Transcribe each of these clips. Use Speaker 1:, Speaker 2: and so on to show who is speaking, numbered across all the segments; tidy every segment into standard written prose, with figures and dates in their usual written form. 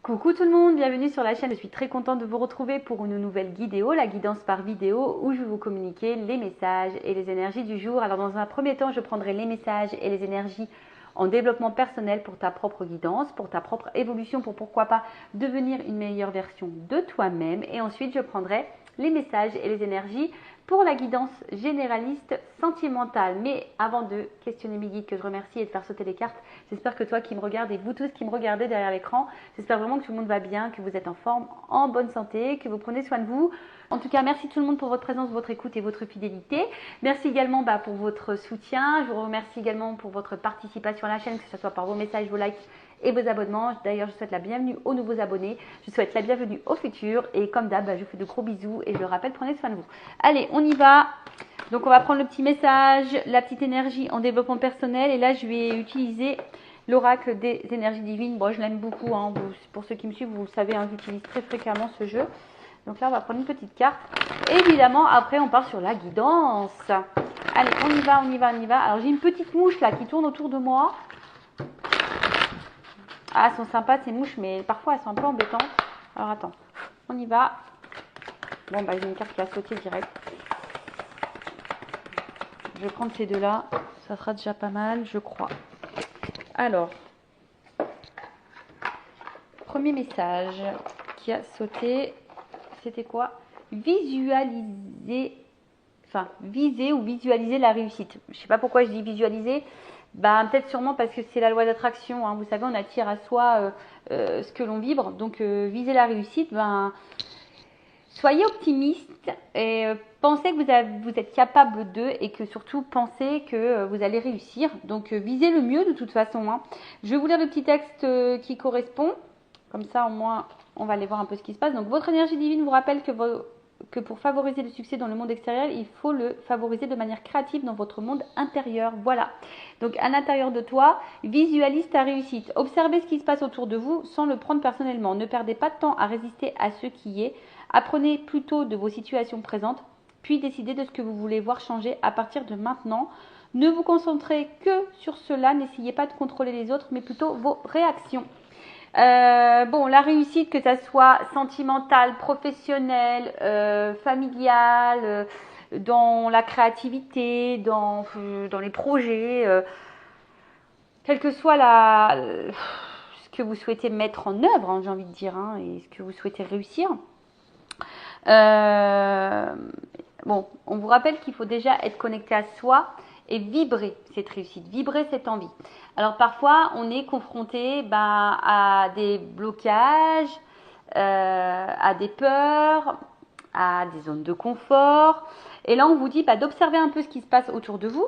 Speaker 1: Coucou tout le monde, bienvenue sur la chaîne. Je suis très contente de vous retrouver pour une nouvelle vidéo, la guidance par vidéo, où je vais vous communiquer les messages et les énergies du jour. Alors dans un premier temps, je prendrai les messages et les énergies en développement personnel pour ta propre guidance, pour ta propre évolution, pour pourquoi pas devenir une meilleure version de toi-même. Et ensuite, je prendrai les messages et les énergies pour la guidance généraliste sentimentale. Mais avant de questionner mes guides que je remercie et de faire sauter les cartes, j'espère que toi qui me regardes et vous tous qui me regardez derrière l'écran, j'espère vraiment que tout le monde va bien, que vous êtes en forme, en bonne santé, que vous prenez soin de vous. En tout cas, merci tout le monde pour votre présence, votre écoute et votre fidélité. Merci également pour votre soutien. Je vous remercie également pour votre participation à la chaîne, que ce soit par vos messages, vos likes et vos abonnements. D'ailleurs, je souhaite la bienvenue aux nouveaux abonnés. Je souhaite la bienvenue aux futurs. Et comme d'hab, je vous fais de gros bisous et je le rappelle, prenez soin de vous. Allez, on y va. Donc, on va prendre le petit message, la petite énergie en développement personnel. Et là, je vais utiliser l'oracle des énergies divines. Bon, je l'aime beaucoup. Hein. Pour ceux qui me suivent, vous le savez, hein, j'utilise très fréquemment ce jeu. Donc là, on va prendre une petite carte. Évidemment, après, on part sur la guidance. Allez, on y va, on y va, on y va. Alors, j'ai une petite mouche là qui tourne autour de moi. Ah, elles sont sympas ces mouches, mais parfois elles sont un peu embêtantes. Alors, attends, on y va. Bon, j'ai une carte qui a sauté direct. Je vais prendre ces deux-là. Ça sera déjà pas mal, je crois. Alors, premier message qui a sauté. C'était quoi? Viser ou visualiser la réussite. Je ne sais pas pourquoi je dis visualiser. Peut-être sûrement parce que c'est la loi d'attraction. Hein. Vous savez, on attire à soi ce que l'on vibre. Donc, viser la réussite, soyez optimiste et pensez que vous êtes capable d'eux et que surtout pensez que vous allez réussir. Donc, visez le mieux de toute façon. Hein. Je vais vous lire le petit texte qui correspond. Comme ça, au moins, on va aller voir un peu ce qui se passe. Donc, votre énergie divine vous rappelle que pour favoriser le succès dans le monde extérieur, il faut le favoriser de manière créative dans votre monde intérieur. Voilà. Donc, à l'intérieur de toi, visualise ta réussite. Observez ce qui se passe autour de vous sans le prendre personnellement. Ne perdez pas de temps à résister à ce qui est. Apprenez plutôt de vos situations présentes, puis décidez de ce que vous voulez voir changer à partir de maintenant. Ne vous concentrez que sur cela. N'essayez pas de contrôler les autres, mais plutôt vos réactions. La réussite, que ça soit sentimentale, professionnelle, familiale, dans la créativité, dans les projets, quel que soit ce que vous souhaitez mettre en œuvre, hein, j'ai envie de dire, hein, et ce que vous souhaitez réussir. On vous rappelle qu'il faut déjà être connecté à soi et vibrer cette réussite, vibrer cette envie. Alors parfois, on est confronté à des blocages, à des peurs, à des zones de confort. Et là, on vous dit d'observer un peu ce qui se passe autour de vous,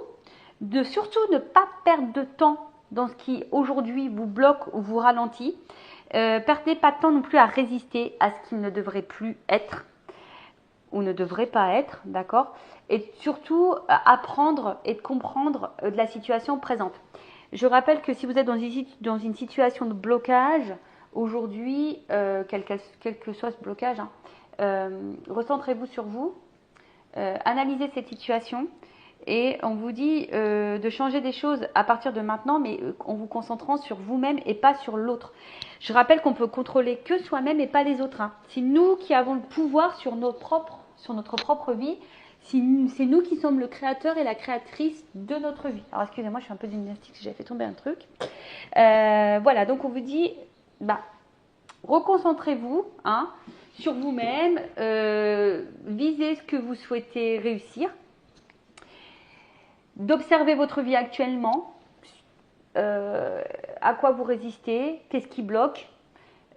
Speaker 1: de surtout ne pas perdre de temps dans ce qui aujourd'hui vous bloque ou vous ralentit. Perdez pas de temps non plus à résister à ce qui ne devrait plus être ou ne devrait pas être, d'accord? Et surtout, apprendre et de comprendre de la situation présente. Je rappelle que si vous êtes dans une situation de blocage, aujourd'hui, quel que soit ce blocage, recentrez-vous sur vous, analysez cette situation et on vous dit de changer des choses à partir de maintenant, mais en vous concentrant sur vous-même et pas sur l'autre. Je rappelle qu'on peut contrôler que soi-même et pas les autres. Hein. C'est nous qui avons le pouvoir sur notre propre vie. C'est nous qui sommes le créateur et la créatrice de notre vie. Alors, excusez-moi, je suis un peu gymnastique, j'ai fait tomber un truc. Voilà, donc on vous dit, reconcentrez-vous sur vous-même, visez ce que vous souhaitez réussir, d'observer votre vie actuellement, à quoi vous résistez, qu'est-ce qui bloque,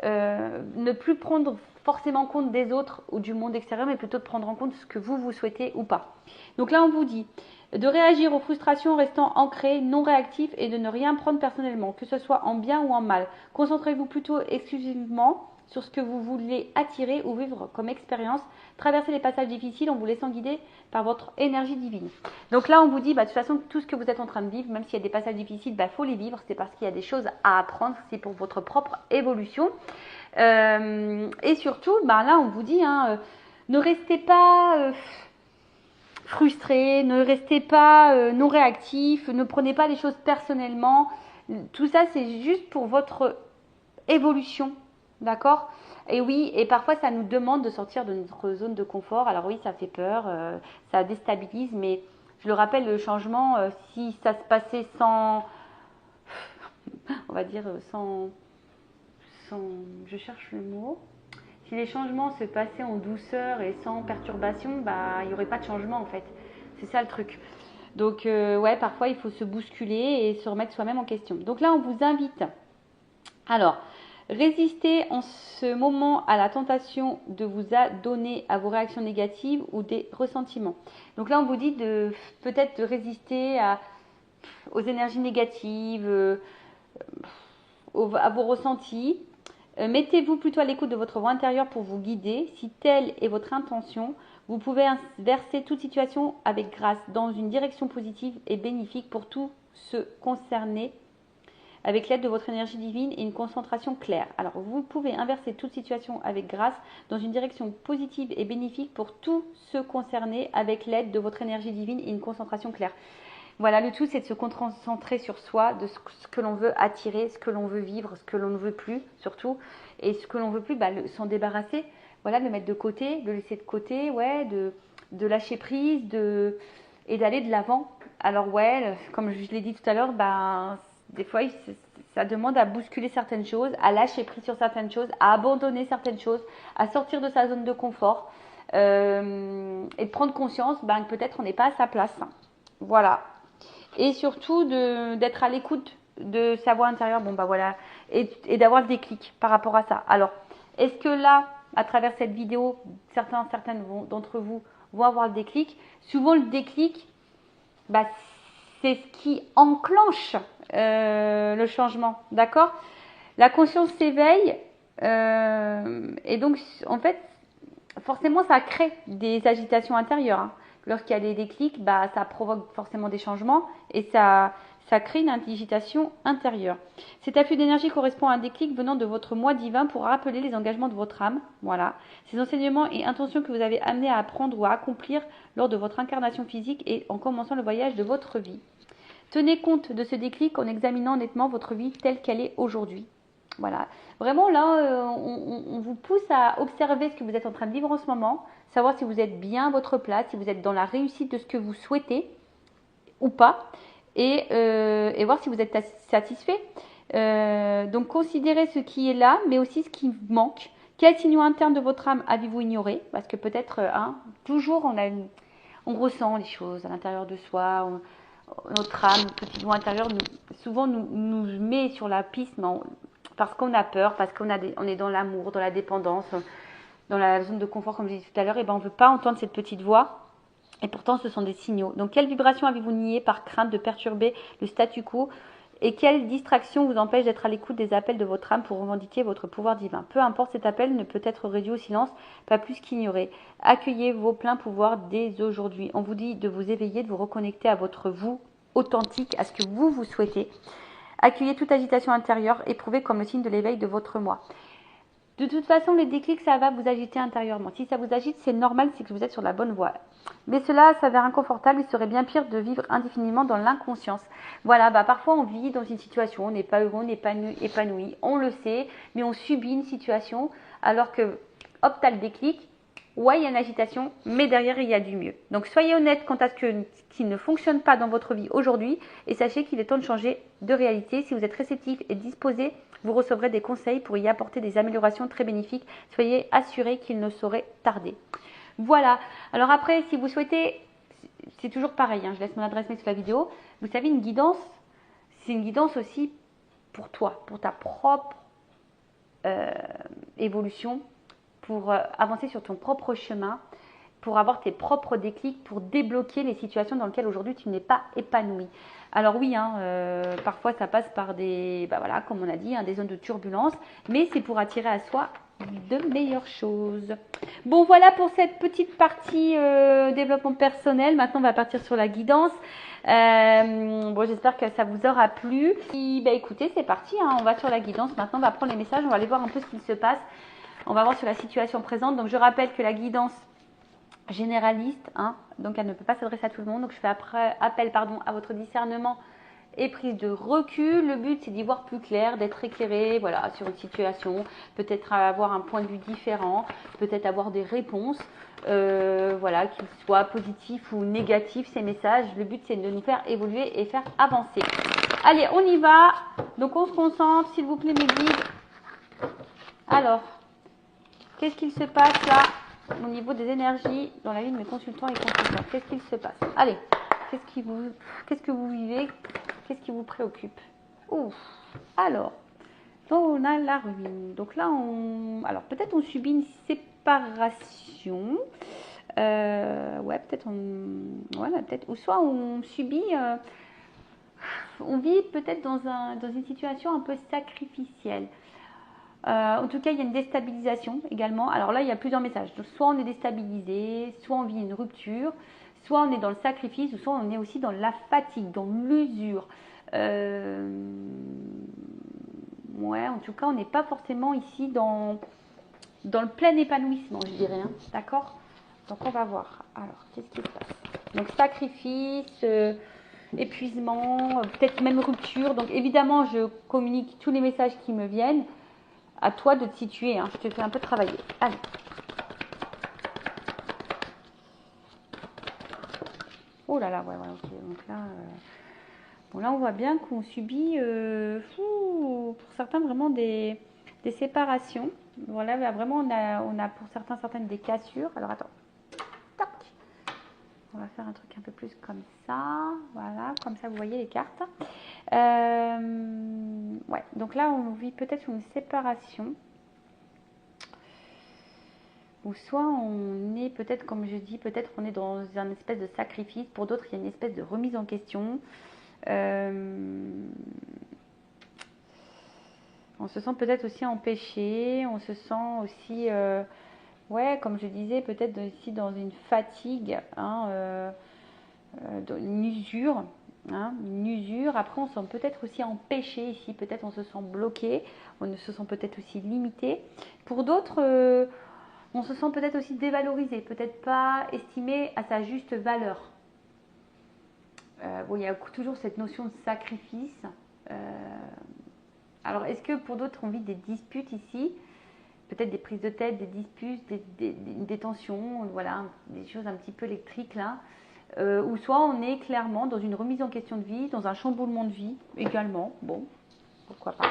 Speaker 1: ne plus prendre forcément compte des autres ou du monde extérieur, mais plutôt de prendre en compte ce que vous souhaitez ou pas. Donc là, on vous dit de réagir aux frustrations en restant ancré, non réactif et de ne rien prendre personnellement, que ce soit en bien ou en mal. Concentrez-vous plutôt exclusivement sur ce que vous voulez attirer ou vivre comme expérience. Traversez les passages difficiles en vous laissant guider par votre énergie divine. Donc là, on vous dit, de toute façon, tout ce que vous êtes en train de vivre, même s'il y a des passages difficiles, faut les vivre. C'est parce qu'il y a des choses à apprendre. C'est pour votre propre évolution. Et surtout, là, on vous dit, ne restez pas frustré, ne restez pas non réactif, ne prenez pas les choses personnellement. Tout ça, c'est juste pour votre évolution D'accord? Et oui, et parfois ça nous demande de sortir de notre zone de confort. Alors oui, ça fait peur, ça déstabilise, mais je le rappelle, le changement, si ça se passait sans, on va dire, sans, je cherche le mot. Si les changements se passaient en douceur et sans perturbation, bah, il n'y aurait pas de changement en fait. C'est ça le truc. Donc, ouais, parfois il faut se bousculer et se remettre soi-même en question. Donc là, on vous invite. Alors, résistez en ce moment à la tentation de vous adonner à vos réactions négatives ou des ressentiments. Donc là, on vous dit de peut-être de résister aux énergies négatives, à vos ressentis. Mettez-vous plutôt à l'écoute de votre voix intérieure pour vous guider. Si telle est votre intention, vous pouvez inverser toute situation avec grâce dans une direction positive et bénéfique pour tous ceux concernés avec l'aide de votre énergie divine et une concentration claire. Alors, vous pouvez inverser toute situation avec grâce dans une direction positive et bénéfique pour tous ceux concernés avec l'aide de votre énergie divine et une concentration claire. Voilà, le tout, c'est de se concentrer sur soi, de ce que l'on veut attirer, ce que l'on veut vivre, ce que l'on ne veut plus, surtout. Et ce que l'on veut plus, bah, s'en débarrasser, voilà, de le mettre de côté, de le laisser de côté, ouais, de lâcher prise, et d'aller de l'avant. Alors, ouais, comme je l'ai dit tout à l'heure, bah, des fois, ça demande à bousculer certaines choses, à lâcher prise sur certaines choses, à abandonner certaines choses, à sortir de sa zone de confort et de prendre conscience bah, que peut-être on n'est pas à sa place. Voilà. Et surtout d'être à l'écoute de sa voix intérieure, bon bah voilà, et d'avoir le déclic par rapport à ça. Alors, est-ce que là, à travers cette vidéo, certaines d'entre vous vont avoir le déclic? Souvent le déclic, bah, c'est ce qui enclenche le changement, d'accord? La conscience s'éveille et donc en fait, forcément ça crée des agitations intérieures. Hein. Lorsqu'il y a des déclics, bah, ça provoque forcément des changements et ça crée une agitation intérieure. Cet afflux d'énergie correspond à un déclic venant de votre moi divin pour rappeler les engagements de votre âme. Voilà. Ces enseignements et intentions que vous avez amenés à apprendre ou à accomplir lors de votre incarnation physique et en commençant le voyage de votre vie. Tenez compte de ce déclic en examinant nettement votre vie telle qu'elle est aujourd'hui. Voilà. Vraiment, là, on vous pousse à observer ce que vous êtes en train de vivre en ce moment, savoir si vous êtes bien à votre place, si vous êtes dans la réussite de ce que vous souhaitez ou pas, et voir si vous êtes satisfait. Donc, considérez ce qui est là, mais aussi ce qui manque. Quels signaux internes de votre âme avez-vous ignoré? Parce que peut-être, toujours, on ressent les choses à l'intérieur de soi. Notre âme, petit doigt intérieur, souvent nous met sur la piste, parce qu'on a peur, parce qu'on est dans l'amour, dans la dépendance, dans la zone de confort, comme je disais tout à l'heure, et ben on ne veut pas entendre cette petite voix. Et pourtant, ce sont des signaux. Donc, quelle vibration avez-vous nié par crainte de perturber le statu quo? Et quelle distraction vous empêche d'être à l'écoute des appels de votre âme pour revendiquer votre pouvoir divin? Peu importe, cet appel ne peut être réduit au silence, pas plus qu'ignoré. Accueillez vos pleins pouvoirs dès aujourd'hui. On vous dit de vous éveiller, de vous reconnecter à votre vous authentique, à ce que vous souhaitez. Accueillez toute agitation intérieure, éprouvée comme le signe de l'éveil de votre moi. De toute façon, les déclics, ça va vous agiter intérieurement. Si ça vous agite, c'est normal, c'est que vous êtes sur la bonne voie. Mais cela s'avère inconfortable, il serait bien pire de vivre indéfiniment dans l'inconscience. Voilà, bah parfois on vit dans une situation, on n'est pas heureux, on n'est pas épanoui, on le sait, mais on subit une situation alors que, hop, t'as le déclic. Ouais, il y a une agitation, mais derrière, il y a du mieux. Donc, soyez honnête quant à ce qui ne fonctionne pas dans votre vie aujourd'hui et sachez qu'il est temps de changer de réalité. Si vous êtes réceptif et disposé, vous recevrez des conseils pour y apporter des améliorations très bénéfiques. Soyez assurés qu'il ne saurait tarder. Voilà. Alors après, si vous souhaitez, c'est toujours pareil, hein, je laisse mon adresse mail sous la vidéo. Vous savez, une guidance, c'est une guidance aussi pour toi, pour ta propre évolution, pour avancer sur ton propre chemin, pour avoir tes propres déclics, pour débloquer les situations dans lesquelles aujourd'hui tu n'es pas épanoui. Alors oui, parfois ça passe par des, voilà, comme on a dit, des zones de turbulence, mais c'est pour attirer à soi de meilleures choses. Bon, voilà pour cette petite partie développement personnel. Maintenant, on va partir sur la guidance. Bon, j'espère que ça vous aura plu. Et, écoutez, c'est parti, on va sur la guidance. Maintenant, on va prendre les messages, on va aller voir un peu ce qu'il se passe. On va voir sur la situation présente. Donc, je rappelle que la guidance généraliste, donc elle ne peut pas s'adresser à tout le monde. Donc, je fais appel à votre discernement et prise de recul. Le but, c'est d'y voir plus clair, d'être éclairé, voilà, sur une situation, peut-être avoir un point de vue différent, peut-être avoir des réponses, voilà, qu'ils soient positifs ou négatifs, ces messages. Le but, c'est de nous faire évoluer et faire avancer. Allez, on y va. Donc, on se concentre, s'il vous plaît, mes guides. Alors, qu'est-ce qu'il se passe là au niveau des énergies dans la vie de mes consultants et consultants? Qu'est-ce qu'il se passe? Allez, qu'est-ce que vous vivez? Qu'est-ce qui vous préoccupe? Ouf. Alors, donc on a la ruine. Donc là, alors peut-être on subit une séparation. Ouais, peut-être voilà, peut-être. Ou soit on subit, on vit peut-être dans une situation un peu sacrificielle. En tout cas, il y a une déstabilisation également. Alors là, il y a plusieurs messages. Donc, soit on est déstabilisé, soit on vit une rupture, soit on est dans le sacrifice, ou soit on est aussi dans la fatigue, dans l'usure. Ouais, en tout cas, on n'est pas forcément ici dans le plein épanouissement, je dirais. Hein. D'accord? Donc, on va voir. Alors, qu'est-ce qui se passe? Donc, sacrifice, épuisement, peut-être même rupture. Donc, évidemment, je communique tous les messages qui me viennent. À toi de te situer, hein. Je te fais un peu travailler. Allez. Oh là là, ouais, ok. Donc là, bon, là, on voit bien qu'on subit, pour certains, vraiment des séparations. Voilà, là, vraiment, on a pour certaines des cassures. Alors, attends. Tac. On va faire un truc un peu plus comme ça. Voilà, comme ça, vous voyez les cartes. Ouais, donc là, on vit peut-être une séparation. Ou soit on est peut-être, comme je dis, peut-être on est dans un espèce de sacrifice. Pour d'autres, il y a une espèce de remise en question. On se sent peut-être aussi empêché. On se sent aussi, ouais, comme je disais, peut-être ici dans une fatigue, hein, une usure. Hein, une usure. Après, on se sent peut-être aussi empêché ici. Peut-être on se sent bloqué. On se sent peut-être aussi limité. Pour d'autres... on se sent peut-être aussi dévalorisé, peut-être pas estimé à sa juste valeur. Bon, il y a toujours cette notion de sacrifice. Alors, est-ce que pour d'autres, on vit des disputes ici? Peut-être des prises de tête, des disputes, des tensions, voilà, des choses un petit peu électriques là. Ou soit on est clairement dans une remise en question de vie, dans un chamboulement de vie également. Bon, pourquoi pas.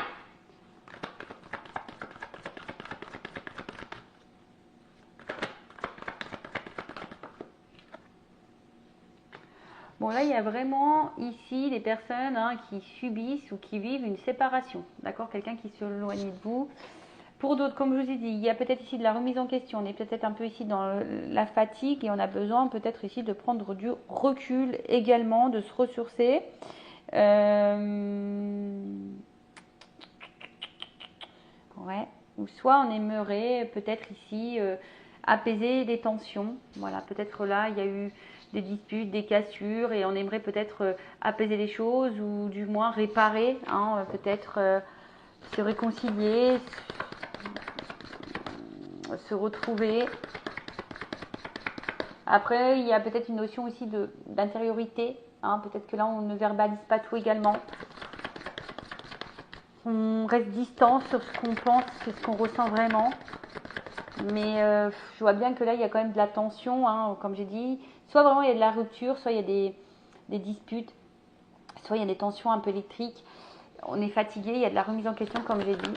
Speaker 1: Bon, là, il y a vraiment ici des personnes qui subissent ou qui vivent une séparation. D'accord? Quelqu'un qui s'éloigne de vous. Pour d'autres, comme je vous ai dit, il y a peut-être ici de la remise en question. On est peut-être un peu ici dans la fatigue et on a besoin peut-être ici de prendre du recul également, de se ressourcer. Ouais. Ou soit on aimerait peut-être ici apaiser les tensions. Voilà, peut-être là, il y a eu des disputes, des cassures et on aimerait peut-être apaiser les choses ou du moins réparer, hein, peut-être se réconcilier, se retrouver. Après, il y a peut-être une notion aussi d'intériorité. Hein, peut-être que là, on ne verbalise pas tout également. On reste distant sur ce qu'on pense, sur ce qu'on ressent vraiment. Mais je vois bien que là, il y a quand même de la tension, hein, comme j'ai dit. Soit vraiment, il y a de la rupture, soit il y a des disputes, soit il y a des tensions un peu électriques. On est fatigué, il y a de la remise en question, comme j'ai dit.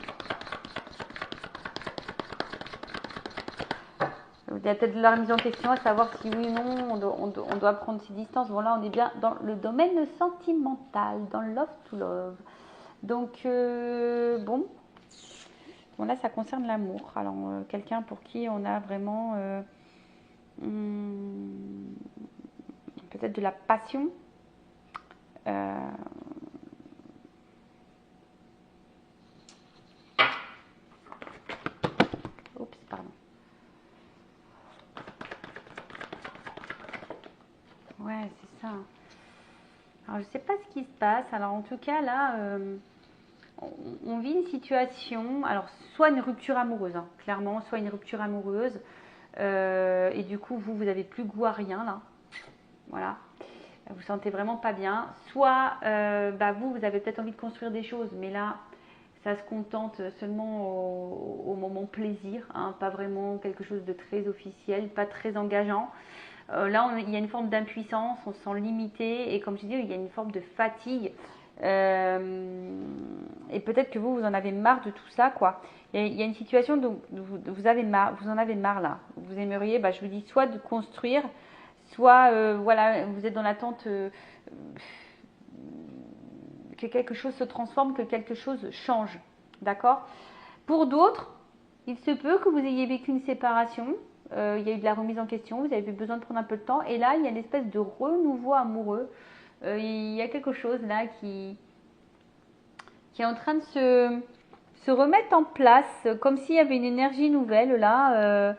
Speaker 1: Il y a peut-être de la remise en question, à savoir si oui ou non, on doit prendre ses distances. Bon, là, on est bien dans le domaine sentimental, dans love to love. Donc, bon, là, ça concerne l'amour. Alors, quelqu'un pour qui on a vraiment peut-être de la passion. Oups, pardon. Ouais, c'est ça. Alors, je ne sais pas ce qui se passe. Alors, en tout cas, là, on vit une situation, alors, soit une rupture amoureuse, hein, clairement, soit une rupture amoureuse. Et du coup, vous n'avez plus goût à rien, là. Voilà. vous sentez vraiment pas bien. Soit vous avez peut-être envie de construire des choses, mais là, ça se contente seulement au moment plaisir, hein, pas vraiment quelque chose de très officiel, pas très engageant. Là, il y a une forme d'impuissance, on se sent limité et comme je dis, il y a une forme de fatigue. Et peut-être que vous en avez marre de tout ça, quoi. Il y a une situation dont vous en avez marre là. Vous aimeriez, je vous dis, soit de construire, soit voilà, vous êtes dans l'attente que quelque chose se transforme, que quelque chose change. D'accord? Pour d'autres, il se peut que vous ayez vécu une séparation, il y a eu de la remise en question, vous avez eu besoin de prendre un peu de temps, et là, il y a une espèce de renouveau amoureux. Il y a quelque chose là qui est en train de se remettre en place, comme s'il y avait une énergie nouvelle là.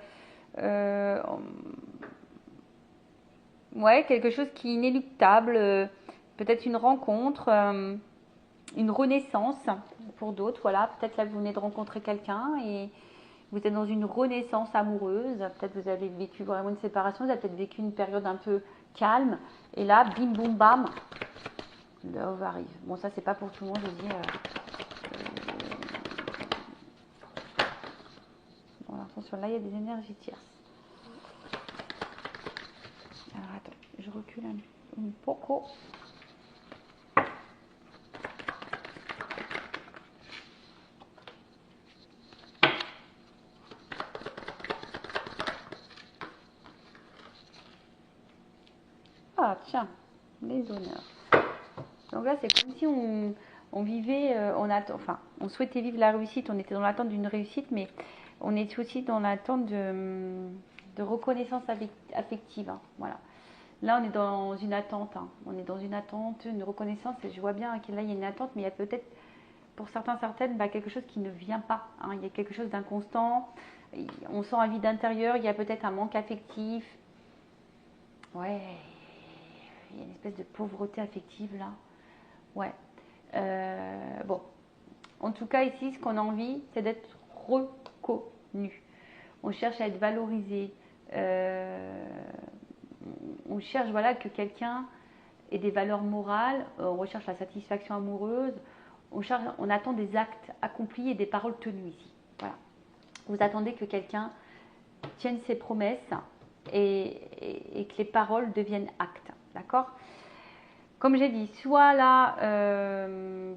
Speaker 1: Ouais, quelque chose qui est inéluctable, peut-être une rencontre, une renaissance pour d'autres. Voilà, peut-être là vous venez de rencontrer quelqu'un et vous êtes dans une renaissance amoureuse. Peut-être vous avez vécu vraiment une séparation, vous avez peut-être vécu une période un peu calme. Et là, bim boum bam, love arrive. Bon, ça c'est pas pour tout le monde, je dis. Bon, attention, là il y a des énergies tierces. Alors attends, je recule un poco. Ah tiens, les honneurs. Donc là c'est comme si on vivait, on souhaitait vivre la réussite, on était dans l'attente d'une réussite, mais on est aussi dans l'attente de reconnaissance affective. Hein, voilà. Là, on est dans une attente. Hein. On est dans une attente, une reconnaissance. Et je vois bien que là, il y a une attente, mais il y a peut-être, pour certaines, quelque chose qui ne vient pas. Hein. Il y a quelque chose d'inconstant. On sent un vide intérieur. Il y a peut-être un manque affectif. Ouais. Il y a une espèce de pauvreté affective là. Ouais. Bon. En tout cas, ici, ce qu'on a envie, c'est d'être reconnu. On cherche à être valorisé. On cherche voilà, que quelqu'un ait des valeurs morales. On recherche la satisfaction amoureuse. On attend des actes accomplis et des paroles tenues ici. Voilà. Vous attendez que quelqu'un tienne ses promesses et que les paroles deviennent actes. D'accord ? Comme j'ai dit, soit là,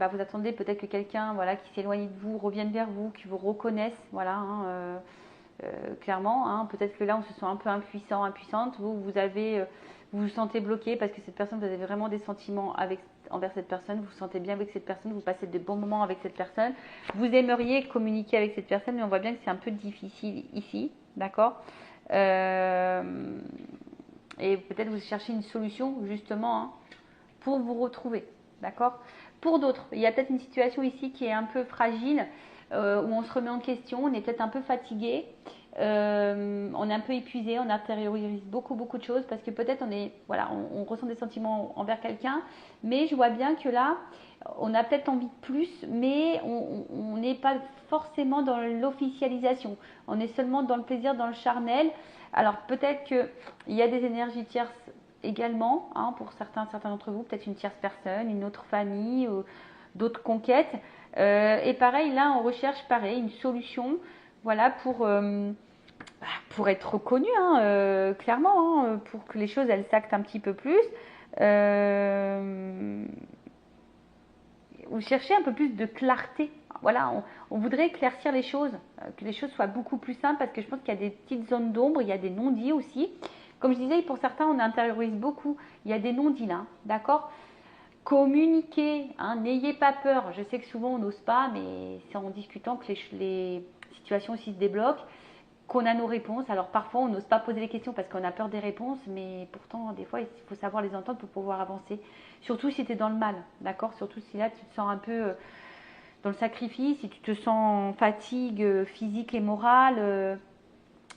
Speaker 1: vous attendez peut-être que quelqu'un voilà, qui s'éloigne de vous revienne vers vous, qui vous reconnaisse, voilà, hein, clairement. Hein, peut-être que là, on se sent un peu impuissant, impuissante. Vous vous sentez bloqué parce que cette personne, vous avez vraiment des sentiments envers cette personne. Vous vous sentez bien avec cette personne, vous passez de bons moments avec cette personne. Vous aimeriez communiquer avec cette personne, mais on voit bien que c'est un peu difficile ici, d'accord ? Et peut-être vous cherchez une solution, justement, hein, pour vous retrouver, d'accord ? Pour d'autres, il y a peut-être une situation ici qui est un peu fragile, où on se remet en question, on est peut-être un peu fatigué, on est un peu épuisé, on intériorise beaucoup de choses parce que peut-être on ressent des sentiments envers quelqu'un, mais je vois bien que là, on a peut-être envie de plus, mais on n'est pas forcément dans l'officialisation, on est seulement dans le plaisir, dans le charnel. Alors peut-être qu'il y a des énergies tierces également, hein, pour certains d'entre vous, peut-être une tierce personne, une autre famille, ou d'autres conquêtes. Et pareil, là, on recherche une solution, voilà, pour être reconnu, hein, clairement, hein, pour que les choses, elles s'actent un petit peu plus. Vous cherchez un peu plus de clarté. Voilà, on voudrait éclaircir les choses, que les choses soient beaucoup plus simples, parce que je pense qu'il y a des petites zones d'ombre, il y a des non-dits aussi. Comme je disais, pour certains, on intériorise beaucoup. Il y a des non-dits là, d'accord ? Communiquez, hein, n'ayez pas peur. Je sais que souvent on n'ose pas, mais c'est en discutant que les situations aussi se débloquent, qu'on a nos réponses. Alors parfois on n'ose pas poser les questions parce qu'on a peur des réponses, mais pourtant des fois il faut savoir les entendre pour pouvoir avancer. Surtout si tu es dans le mal, d'accord ? Surtout si là tu te sens un peu dans le sacrifice, si tu te sens en fatigue physique et morale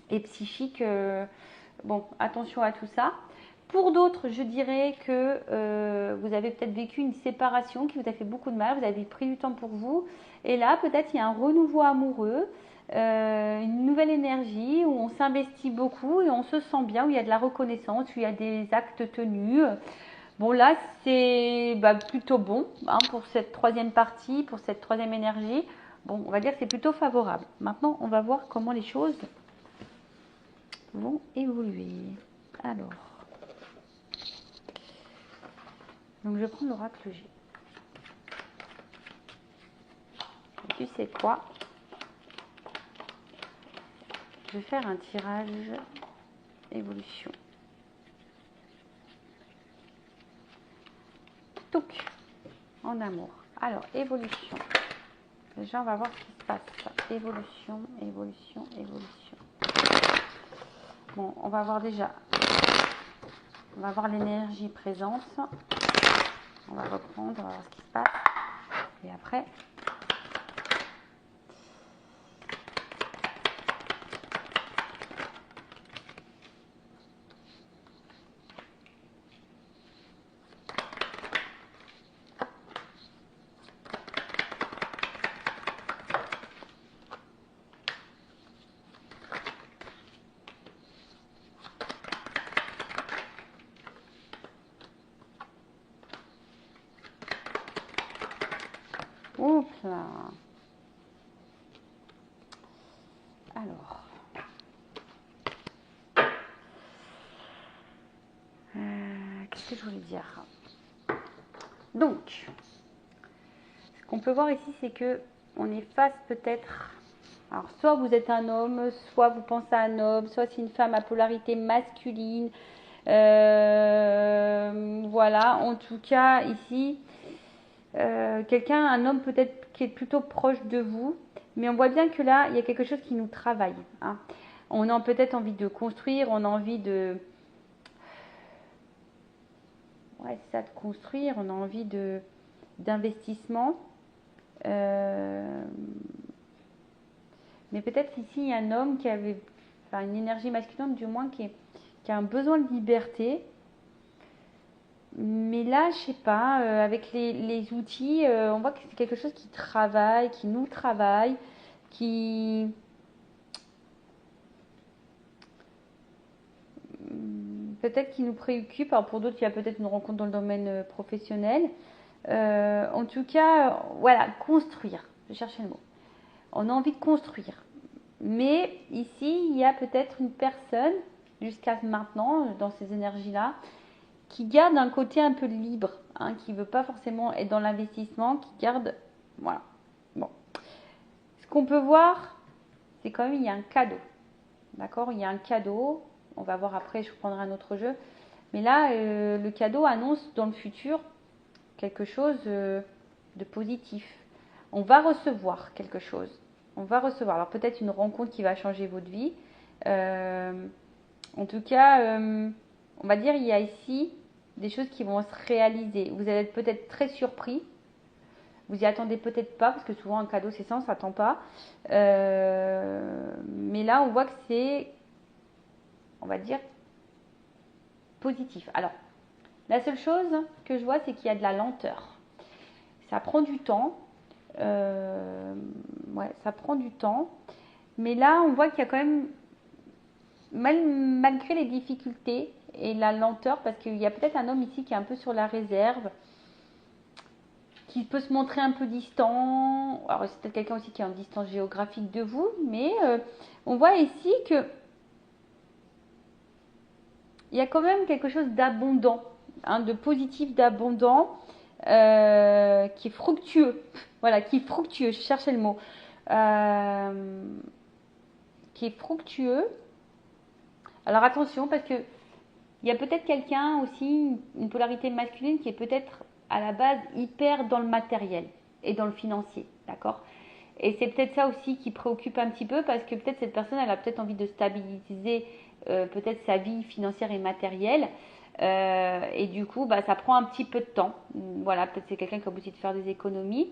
Speaker 1: et psychique. Bon, attention à tout ça. Pour d'autres, je dirais que vous avez peut-être vécu une séparation qui vous a fait beaucoup de mal, vous avez pris du temps pour vous. Et là, peut-être il y a un renouveau amoureux, une nouvelle énergie où on s'investit beaucoup et on se sent bien, où il y a de la reconnaissance, où il y a des actes tenus. Bon, là, c'est plutôt bon hein, pour cette troisième partie, pour cette troisième énergie. Bon, on va dire que c'est plutôt favorable. Maintenant, on va voir comment les choses vont évoluer. Alors, donc je prends l'oracle G. Tu sais quoi? Je vais faire un tirage évolution. Touc, en amour. Alors, évolution. Déjà, on va voir ce qui se passe. Évolution, évolution, évolution. Bon, on va voir déjà. On va voir l'énergie présente. On va reprendre, on va voir ce qui se passe. Et après, oups là. Alors, qu'est-ce que je voulais dire? Donc, ce qu'on peut voir ici, c'est que on est face peut-être. Alors, soit vous êtes un homme, soit vous pensez à un homme, soit c'est une femme à polarité masculine. Voilà, en tout cas, ici, quelqu'un, un homme peut-être qui est plutôt proche de vous, mais on voit bien que là, il y a quelque chose qui nous travaille. Hein. On a peut-être envie de construire, on a envie de... Ouais, c'est ça, de construire, on a envie d'investissement. Mais peut-être ici, il y a un homme qui avait, enfin une énergie masculine du moins, qui a un besoin de liberté. Mais là, je sais pas, avec les outils, on voit que c'est quelque chose qui travaille, qui nous travaille, qui... peut-être qui nous préoccupe. Alors pour d'autres, il y a peut-être une rencontre dans le domaine professionnel. En tout cas, voilà, construire. Je cherchais le mot. On a envie de construire. Mais ici, il y a peut-être une personne, jusqu'à maintenant, dans ces énergies-là, qui garde un côté un peu libre, hein, qui ne veut pas forcément être dans l'investissement, qui garde... Voilà. Bon. Ce qu'on peut voir, c'est quand même, il y a un cadeau. D'accord? Il y a un cadeau. On va voir après, je prendrai un autre jeu. Mais là, le cadeau annonce dans le futur quelque chose de positif. On va recevoir quelque chose. On va recevoir. Alors peut-être une rencontre qui va changer votre vie. En tout cas, on va dire il y a ici des choses qui vont se réaliser. Vous allez être peut-être très surpris. Vous y attendez peut-être pas, parce que souvent un cadeau c'est ça, on ne s'attend pas. Mais là, on voit que c'est, on va dire, positif. Alors, la seule chose que je vois, c'est qu'il y a de la lenteur. Ça prend du temps. Ouais, ça prend du temps. Mais là, on voit qu'il y a quand même, malgré les difficultés et la lenteur, parce qu'il y a peut-être un homme ici qui est un peu sur la réserve, qui peut se montrer un peu distant. Alors, c'est peut-être quelqu'un aussi qui est en distance géographique de vous, mais on voit ici que il y a quand même quelque chose d'abondant, hein, de positif, d'abondant, qui est fructueux. Voilà, qui est fructueux, je cherchais le mot. Qui est fructueux. Alors attention, parce que il y a peut-être quelqu'un aussi, une polarité masculine, qui est peut-être à la base hyper dans le matériel et dans le financier, d'accord? Et c'est peut-être ça aussi qui préoccupe un petit peu, parce que peut-être cette personne, elle a peut-être envie de stabiliser peut-être sa vie financière et matérielle. Et du coup, ça prend un petit peu de temps. Voilà, peut-être c'est quelqu'un qui a besoin de faire des économies.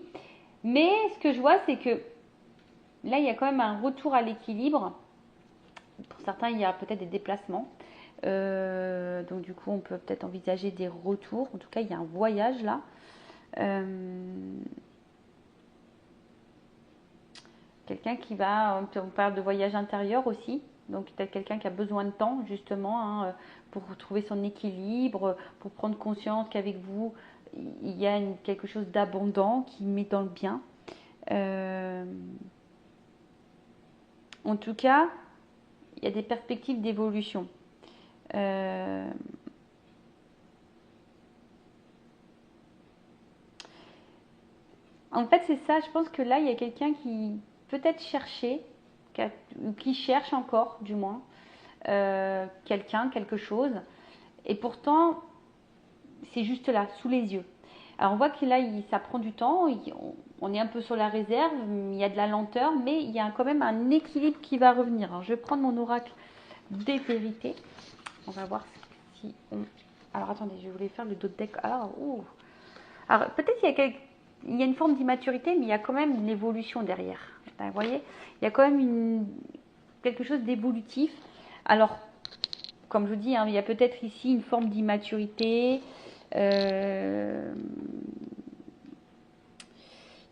Speaker 1: Mais ce que je vois, c'est que là, il y a quand même un retour à l'équilibre. Pour certains, il y a peut-être des déplacements. Donc du coup, on peut peut-être envisager des retours. En tout cas, il y a un voyage là. Quelqu'un qui va, on parle de voyage intérieur aussi. Donc peut-être quelqu'un qui a besoin de temps justement hein, pour trouver son équilibre, pour prendre conscience qu'avec vous, il y a quelque chose d'abondant qui met dans le bien. En tout cas, il y a des perspectives d'évolution. En fait, c'est ça. Je pense que là, il y a quelqu'un qui peut-être cherchait, qui cherche encore, du moins, quelqu'un, quelque chose. Et pourtant, c'est juste là, sous les yeux. Alors, on voit que là, ça prend du temps. On est un peu sur la réserve. Il y a de la lenteur, mais il y a quand même un équilibre qui va revenir. Alors, je vais prendre mon oracle des vérités. On va voir si on... Alors, attendez, je voulais faire le dos de deck. Alors, peut-être il y a une forme d'immaturité, mais il y a quand même une évolution derrière. Vous voyez, il y a quand même quelque chose d'évolutif. Alors, comme je vous dis, hein, il y a peut-être ici une forme d'immaturité. Il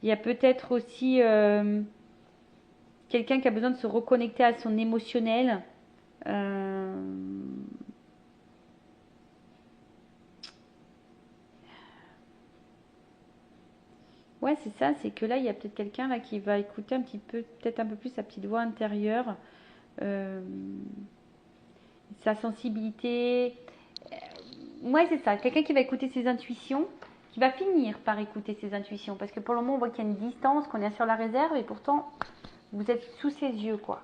Speaker 1: y a peut-être aussi quelqu'un qui a besoin de se reconnecter à son émotionnel. Ouais, c'est ça, c'est que là, il y a peut-être quelqu'un là qui va écouter un petit peu, peut-être un peu plus sa petite voix intérieure, sa sensibilité. Ouais, c'est ça, quelqu'un qui va écouter ses intuitions, qui va finir par écouter ses intuitions, parce que pour le moment, on voit qu'il y a une distance, qu'on est sur la réserve, et pourtant, vous êtes sous ses yeux, quoi.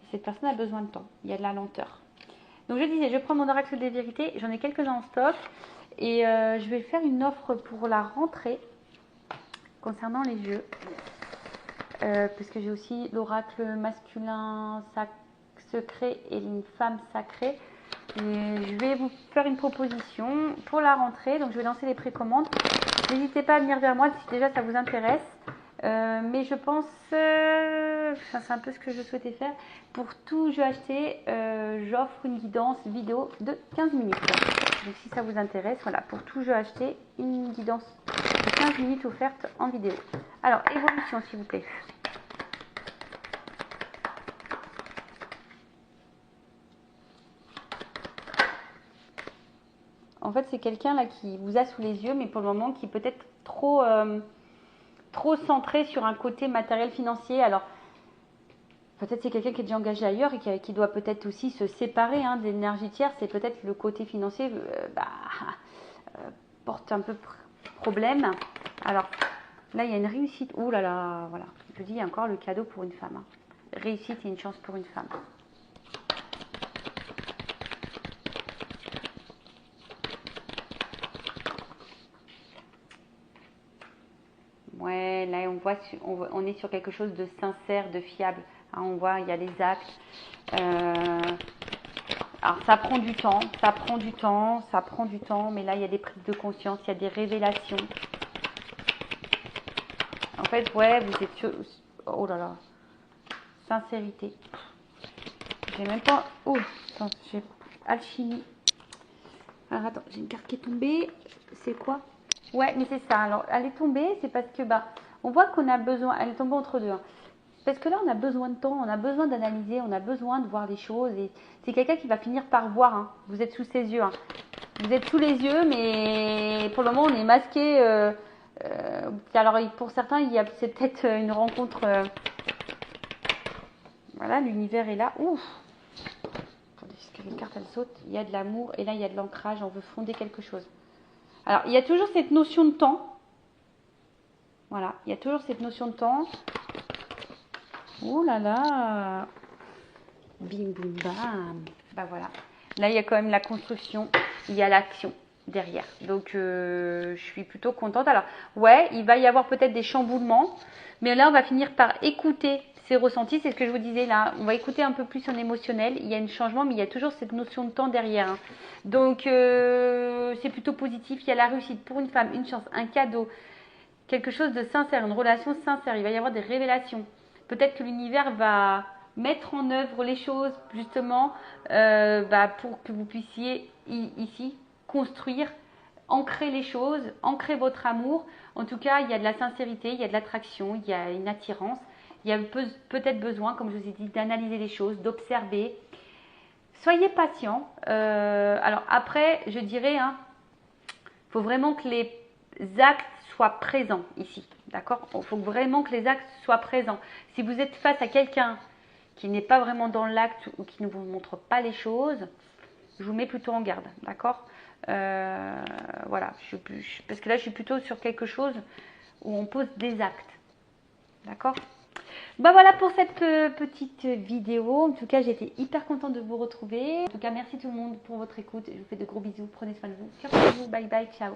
Speaker 1: Et cette personne a besoin de temps, il y a de la lenteur. Donc je disais, je prends mon oracle des vérités, j'en ai quelques-uns en stock, et je vais faire une offre pour la rentrée concernant les jeux, parce que j'ai aussi l'oracle masculin secret et une femme sacrée. Et je vais vous faire une proposition pour la rentrée, donc je vais lancer les précommandes. N'hésitez pas à venir vers moi si déjà ça vous intéresse. Mais je pense, c'est un peu ce que je souhaitais faire. Pour tout jeu acheté, j'offre une guidance vidéo de 15 minutes. Donc si ça vous intéresse, voilà, pour tout jeu acheté, une guidance de 15 minutes offerte en vidéo. Alors, évolution s'il vous plaît. En fait, c'est quelqu'un là qui vous a sous les yeux, mais pour le moment qui est peut-être trop centré sur un côté matériel financier. Alors, peut-être c'est quelqu'un qui est déjà engagé ailleurs et qui doit peut-être aussi se séparer de l'énergie tierce. C'est peut-être le côté financier porte un peu problème. Alors, là, il y a une réussite. Ouh là là, voilà. Je dis, il y a encore le cadeau pour une femme. Réussite et une chance pour une femme. Ouais, là on est sur quelque chose de sincère, de fiable. Hein, on voit, il y a les actes. Alors ça prend du temps, mais là il y a des prises de conscience, il y a des révélations. En fait, ouais, vous êtes sur... Oh là là. Sincérité. J'ai même pas... Oh, attends, j'ai alchimie. Alors attends, j'ai une carte qui est tombée. C'est quoi? Ouais, mais c'est ça. Alors, elle est tombée, c'est parce que on voit qu'on a besoin. Elle est tombée entre deux. Hein. Parce que là, on a besoin de temps, on a besoin d'analyser, on a besoin de voir les choses. Et c'est quelqu'un qui va finir par voir. Hein. Vous êtes sous ses yeux. Hein. Vous êtes sous les yeux, mais pour le moment, on est masqué. Alors, pour certains, c'est peut-être une rencontre. Voilà, l'univers est là. Ouf. Attendez, parce que les cartes, elles sautent. Il y a de l'amour et là, il y a de l'ancrage. On veut fonder quelque chose. Alors, il y a toujours cette notion de temps. Voilà, il y a toujours cette notion de temps. Oh là là. Bim, boum, bam. Voilà. Là, il y a quand même la construction. Il y a l'action derrière. Donc, je suis plutôt contente. Alors, ouais, il va y avoir peut-être des chamboulements. Mais là, on va finir par écouter ses ressentis. C'est ce que je vous disais là. On va écouter un peu plus son émotionnel. Il y a un changement, mais il y a toujours cette notion de temps derrière. Hein. Donc, c'est plutôt positif. Il y a la réussite pour une femme, une chance, un cadeau. Quelque chose de sincère, une relation sincère. Il va y avoir des révélations. Peut-être que l'univers va mettre en œuvre les choses justement pour que vous puissiez ici construire, ancrer les choses, ancrer votre amour. En tout cas, il y a de la sincérité, il y a de l'attraction, il y a une attirance. Il y a peut-être besoin, comme je vous ai dit, d'analyser les choses, d'observer. Soyez patient. Alors après, je dirais, il faut vraiment que les actes soient présents ici. D'accord? Il faut vraiment que les actes soient présents. Si vous êtes face à quelqu'un qui n'est pas vraiment dans l'acte ou qui ne vous montre pas les choses, je vous mets plutôt en garde. D'accord? Voilà. Parce que là, je suis plutôt sur quelque chose où on pose des actes. D'accord? Bah voilà pour cette petite vidéo. En tout cas, j'étais hyper contente de vous retrouver. En tout cas, merci tout le monde pour votre écoute. Je vous fais de gros bisous. Prenez soin de vous. Bye bye. Ciao.